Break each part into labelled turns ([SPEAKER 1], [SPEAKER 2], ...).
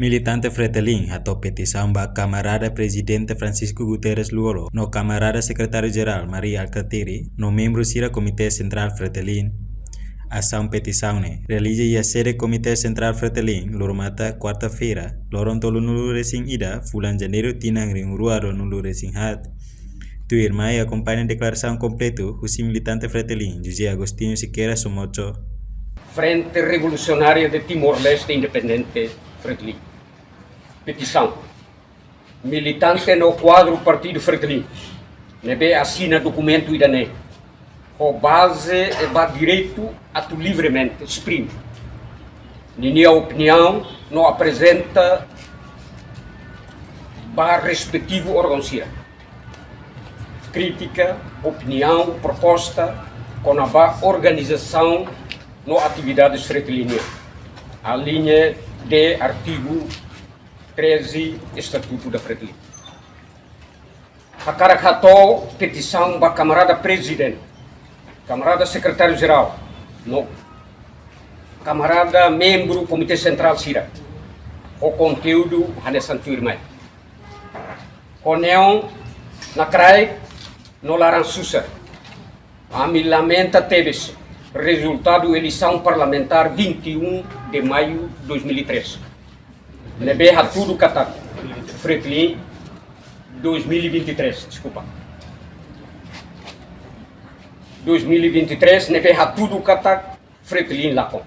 [SPEAKER 1] militante Fretilin atau petição ba camarada presidente Francisco Guterres Luolo, no camarada secretário-geral Maria Alcatiri, no membro sira Comitê Central Fretilin, ação petição ne. Realiza e a sede Comitê Central Fretilin, lormata quarta-feira, lorontolo nulu resing ida, fulan janeiro tinang ring ruado nulu resing hat. Tu irmã acompanha a declaração completa, o militante Fretilin, José Agostinho Siqueira Somocho.
[SPEAKER 2] Frente Revolucionária de Timor-Leste Independente Fretilin. Petição. Militante no quadro Partido Fretilin. Nebe assina documento idané. Com base e direito a tu livremente exprime. Minha opinião não apresenta para respectivo órgão CIRA. Crítica, opinião, proposta com a organização no atividades fretilíneas. A linha de artigo 13 Estatuto da Fretilin. A caracató petição da camarada presidente, camarada secretário-geral, no camarada membro Comitê Central CIRA. O conteúdo é santo irmão. Coneu na CRAI no Larançussa. A me lamenta teve-se resultado eleição parlamentar 21 de maio de 2003. Neberra tudo catado. Fretilin 2023, desculpa. 2023, neberra tudo catado. Fretilin Lacon.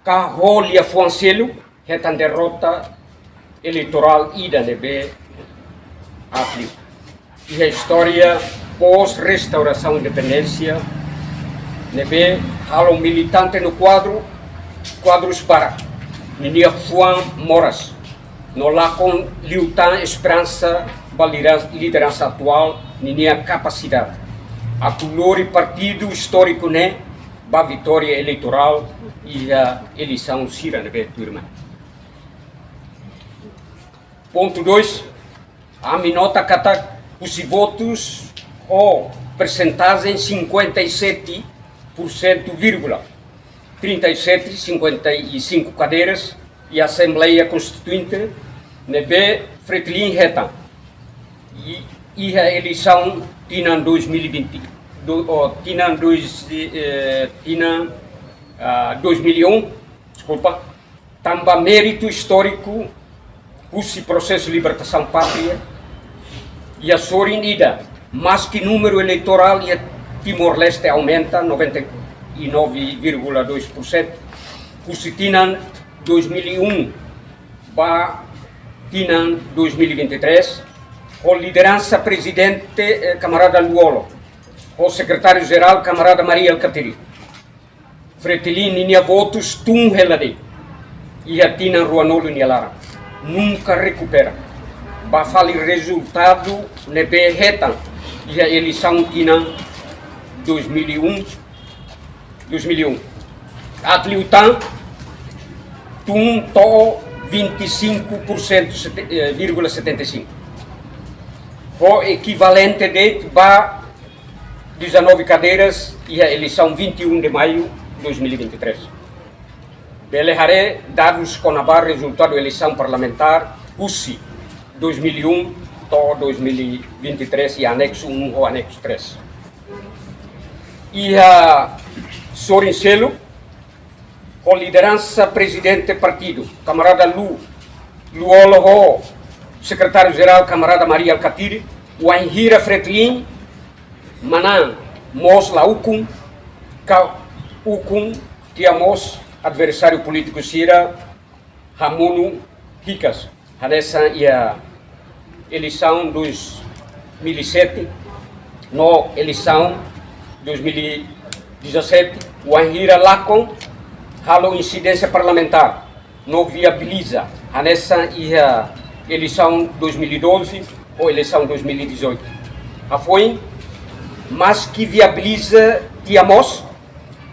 [SPEAKER 2] Carrolia Fuancelo, reta derrota eleitoral ida nebe afli. E a história pós-restauração da independência, nebe halo militante no quadros para Ninia Fuan Moras, no Lacon Liutan Esperança, liderança atual, Ninia capacidade. A color e partido histórico, né, ba vitória eleitoral e a eleição CIRA, nebe turma. Ponto 2, a minota cata os votos ou percentagem 57%, 55 cadeiras e a Assembleia Constituinte nebe Fretilin reta e a eleição tinha 2020 2001, desculpa, também mérito histórico esse processo de libertação pátria e a Sorinida, mas que número eleitoral e a Timor-Leste aumenta 99,2%. Se tinham 2001, tinham 2023, com liderança presidente camarada Luolo, com secretário-geral camarada Maria Alcatiri. Fretilin tinha votos tum relade e a Tina Ruanolo Nialara. Nunca recupera. Bafali resultado nebe reta e a eleição tinha 2001. Atliutan tum to 25,75%. O equivalente de 19 cadeiras e a eleição 21 de maio de 2023. Belejaré dados com a resultado da eleição parlamentar UCI 2001 to 2023 e anexo 1 ou anexo 3. E a Sorincelo, com liderança presidente do partido, camarada Luolo, secretário-geral, camarada Maria Alcatiri, o Anhira Fretilin, Manan, Mos Laukum, Ukum, Tiamos, adversário político Sira, Ramuno Ricas. Essa é a eleição 2007, na eleição 2017, o Anhira Lacon, halo incidência parlamentar, não viabiliza. Essa é a eleição 2012 ou eleição 2018. Foi, mas que viabiliza Tiamos,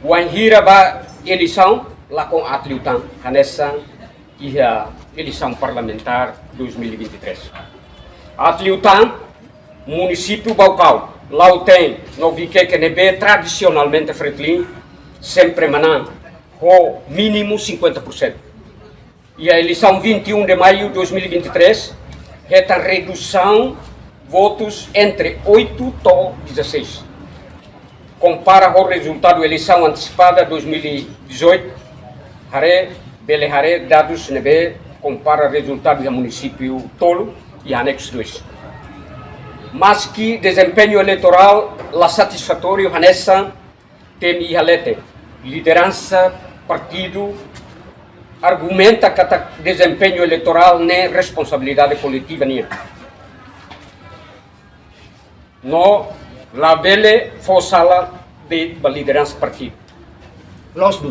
[SPEAKER 2] o Anhira ba eleição lá com Atliutan, nessa e a eleição parlamentar 2023. Atliutan, município Baucau, lá tem no Vique que nebe tradicionalmente Fretilin, sempre manan, o mínimo 50%. E a eleição 21 de maio de 2023 reta redução votos entre 8 e 16. Compara o resultado da eleição antecipada 2018, Hare dados nebe compara resultados do município Tolo e anexo 2. Mas que desempenho eleitoral la satisfatório nessa tem ihalete liderança partido argumenta que o desempenho eleitoral não é responsabilidade coletiva nenhuma. No la bele fossala de a liderança partido. Nós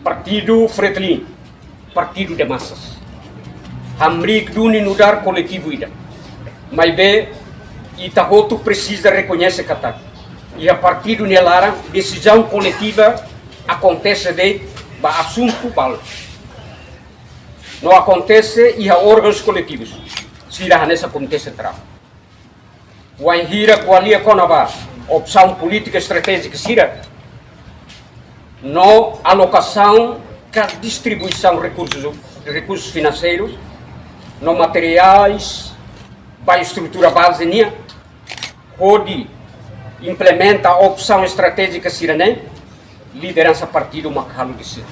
[SPEAKER 2] partido Fretilin, partido de massas. Amrik duni nudar coletivo ida. Mas bem, Itahoto precisa reconhecer que e a partir do nelara decisão coletiva acontece de assunto balo. Não acontece e há órgãos coletivos. Sira nessa comitê central. O Anhira qualia conava opção política estratégica sira no alocação que distribuição de recursos financeiros no materiais para estrutura base nia onde implementa a opção estratégica sirané liderança partido macalo de si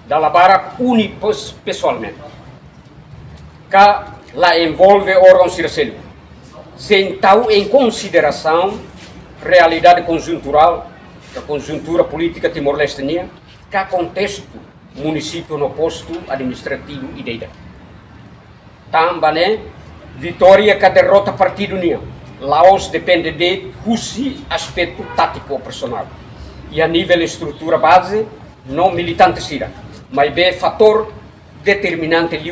[SPEAKER 2] da labara unipos pessoalmente que lá envolve órgãos siracelo sem tal em consideração realidade conjuntural a conjuntura política Timor-Leste que contexto município no posto administrativo e deida também vitória que derrota partido nia Laos depende de esse aspecto tático operacional e a nível estrutura base não militante sira mas bem fator determinante ali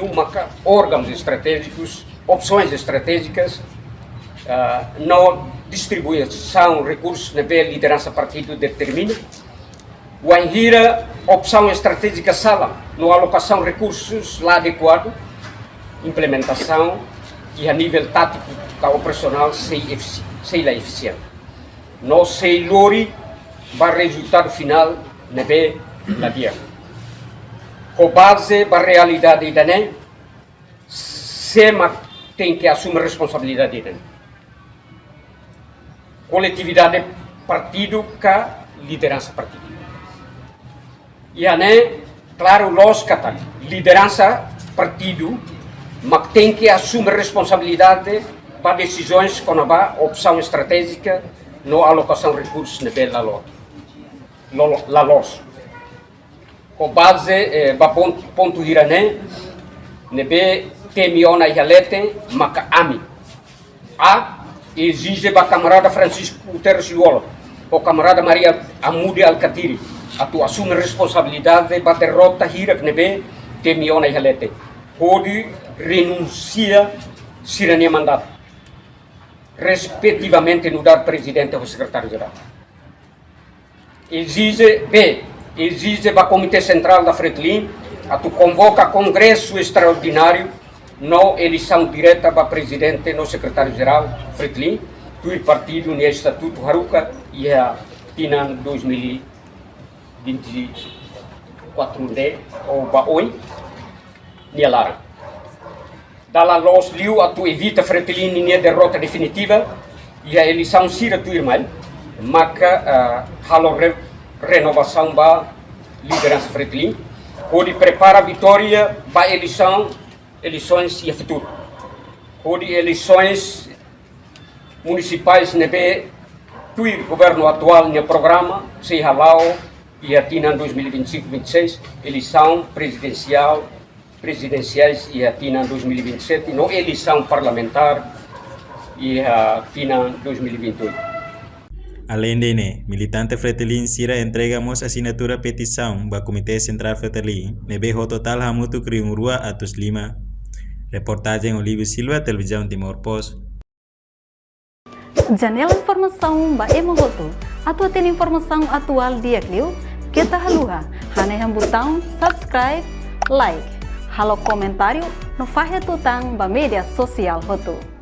[SPEAKER 2] órgãos estratégicos opções estratégicas não distribuição recursos na liderança partido determina o Anhira opção estratégica sala no alocação recursos lá adequado implementação e a nível tático operacional sei lá eficiente não sei lori para resultado final na bem na dia com base para realidade da né SEMA tem que assumir responsabilidade da coletividade partido com liderança partido e a né claro lógica liderança partido mas tem que assumir responsabilidade para decisões com a opção estratégica na alocação de recursos na bela LOS. Com base para ponto de irané, nebe temiona e alete, mas ami. Exige para camarada Francisco Guterres Luolo, o camarada Maria Amude Alcatiri, a tu assume responsabilidade para derrota hira nebe temiona e alete. Pode renuncia sirania mandato, respectivamente no dar presidente ou secretário-geral. Exige para o Comitê Central da Fretilin a tu convoca congresso extraordinário não eleição direta para presidente no secretário-geral Fretilin, do partido no estatuto Haruka e a Tinan 2024 de ou Baoi Nielara. Dala los liu a tu evita Fretilin e derrota definitiva e a eleição sira tu irmão, maca halo renovação ba liderança Fretilin, onde prepara a vitória para eleições e a futuro. Onde eleições municipais nebe tu governo atual no programa se halao e a tina 2025-26 eleição presidenciais e a TINA 2027, não eleição parlamentar e a TINA 2028.
[SPEAKER 1] Além de militante Fretilin sira entregamos assinatura petição para Comitê Central Fretilin, nebe o total hamutu kriung rua atus 5. Reportagem Olívio Silva, Televisão Timor Post.
[SPEAKER 3] Janela informação ba Emohoto. Atua tem informação atual dia kliu, kita haluha, haneham botão subscribe, like. Halo comentário no Fahia Tutang ba media sosial hotu.